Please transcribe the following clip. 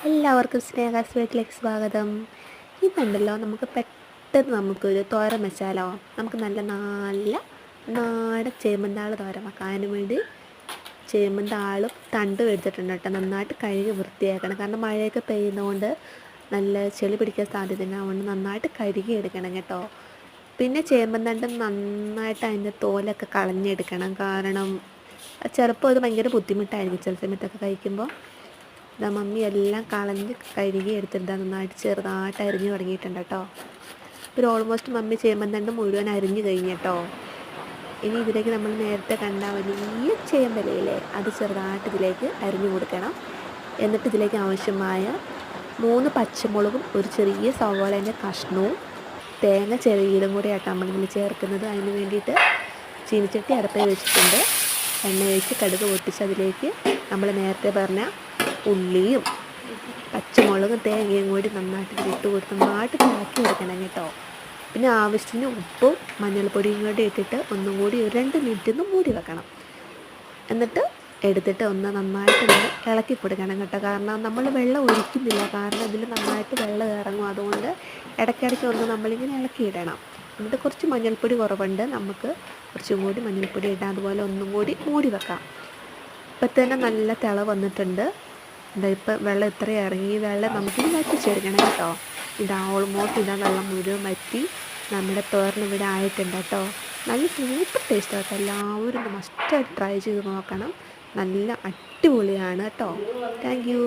എല്ലാവർക്കും സ്നേഹാസ് വീട്ടിലേക്ക് സ്വാഗതം. ഇതുണ്ടല്ലോ നമുക്ക് പെട്ടെന്ന് നമുക്കൊരു തോരൻ വെച്ചാലോ. നമുക്ക് നല്ല നല്ല നാടൻ ചേമ്പന്താൾ തോരൻ വെക്കാം. അതിന് വേണ്ടി ചേമ്പന്താളും തണ്ടും എടുത്തിട്ടുണ്ട് കേട്ടോ. നന്നായിട്ട് കഴുകി വൃത്തിയാക്കണം. കാരണം മഴയൊക്കെ പെയ്യുന്നതുകൊണ്ട് നല്ല ചെളി പിടിക്കാൻ സാധ്യതയുണ്ട്. അതുകൊണ്ട് നന്നായിട്ട് കഴുകി എടുക്കണം കേട്ടോ. പിന്നെ ചേമ്പന്തണ്ടും നന്നായിട്ട് അതിൻ്റെ തോലൊക്കെ കളഞ്ഞെടുക്കണം. കാരണം ചിലപ്പോൾ അത് ഭയങ്കര ബുദ്ധിമുട്ടായിരിക്കും ചില സമയത്തൊക്കെ കഴിക്കുമ്പോൾ. ഇതാ മമ്മി എല്ലാം കളഞ്ഞ് കഴുകി എടുത്തിട്ട് നന്നായിട്ട് ചെറുതായിട്ട് അരിഞ്ഞ് തുടങ്ങിയിട്ടുണ്ട് കേട്ടോ. ഒരു ഓൾമോസ്റ്റ് മമ്മി ചേമ്പന്തണ്ട് മുഴുവൻ അരിഞ്ഞ് കഴിഞ്ഞ് കേട്ടോ. ഇനി ഇതിലേക്ക് നമ്മൾ നേരത്തെ കണ്ട വലിയ ചേമ്പലയില്ലേ, അത് ചെറുതായിട്ട് ഇതിലേക്ക് അരിഞ്ഞു കൊടുക്കണം. എന്നിട്ട് ഇതിലേക്ക് ആവശ്യമായ 3 പച്ചമുളകും ഒരു ചെറിയ സവാളേൻ്റെ കഷ്ണവും തേങ്ങ ചെറിയതും കൂടി ആയിട്ട് നമ്മളിതിൽ ചേർക്കുന്നത്. അതിന് വേണ്ടിയിട്ട് ചീനിച്ചട്ടി അടുപ്പിൽ വെച്ചിട്ടുണ്ട്. എണ്ണ ഒഴിച്ച് കടുക് പൊട്ടിച്ച് അതിലേക്ക് നമ്മൾ നേരത്തെ പറഞ്ഞ ഉള്ളിയും പച്ചമുളകും തേങ്ങയും കൂടി നന്നായിട്ട് ഇട്ട് കൊടുത്ത് നന്നായിട്ട് ഇളക്കി എടുക്കണം കേട്ടോ. പിന്നെ ആവശ്യത്തിന് ഉപ്പും മഞ്ഞൾപ്പൊടിയും കൂടി ഇട്ടിട്ട് ഒന്നും കൂടി ഒരു 2 മിനിറ്റ് ഒന്ന് മൂടി വെക്കണം. എന്നിട്ട് എടുത്തിട്ട് ഒന്ന് നന്നായിട്ട് ഇളക്കി കൊടുക്കണം കേട്ടോ. കാരണം നമ്മൾ വെള്ളം ഒഴിക്കുന്നില്ല, കാരണം ഇതിൽ നന്നായിട്ട് വെള്ളം ഇറങ്ങും. അതുകൊണ്ട് ഇടയ്ക്കിടയ്ക്ക് ഒന്ന് നമ്മളിങ്ങനെ ഇളക്കിയിടണം. എന്നിട്ട് കുറച്ച് മഞ്ഞൾപ്പൊടി കുറവുണ്ട്, നമുക്ക് കുറച്ചും കൂടി മഞ്ഞൾപ്പൊടി ഇടാം. അതുപോലെ ഒന്നും കൂടി മൂടി വെക്കാം. ഇപ്പം തന്നെ നല്ല തിള വന്നിട്ടുണ്ട്. ഇപ്പം വെള്ളം ഇത്രയും ഇറങ്ങി. വെള്ളം നമുക്കിത് വറ്റിച്ചെടുക്കണം കേട്ടോ. ഓൾമോസ്റ്റ് വെള്ളം മുഴുവൻ വറ്റി നമ്മുടെ തോരൻ ഇവിടെ ആയിട്ടുണ്ട് കേട്ടോ. നല്ല സൂപ്പർ ടേസ്റ്റ് കേട്ടോ. എല്ലാവരും മസ്റ്റായിട്ട് ട്രൈ ചെയ്ത് നോക്കണം. നല്ല അടിപൊളിയാണ് കേട്ടോ. Thank you.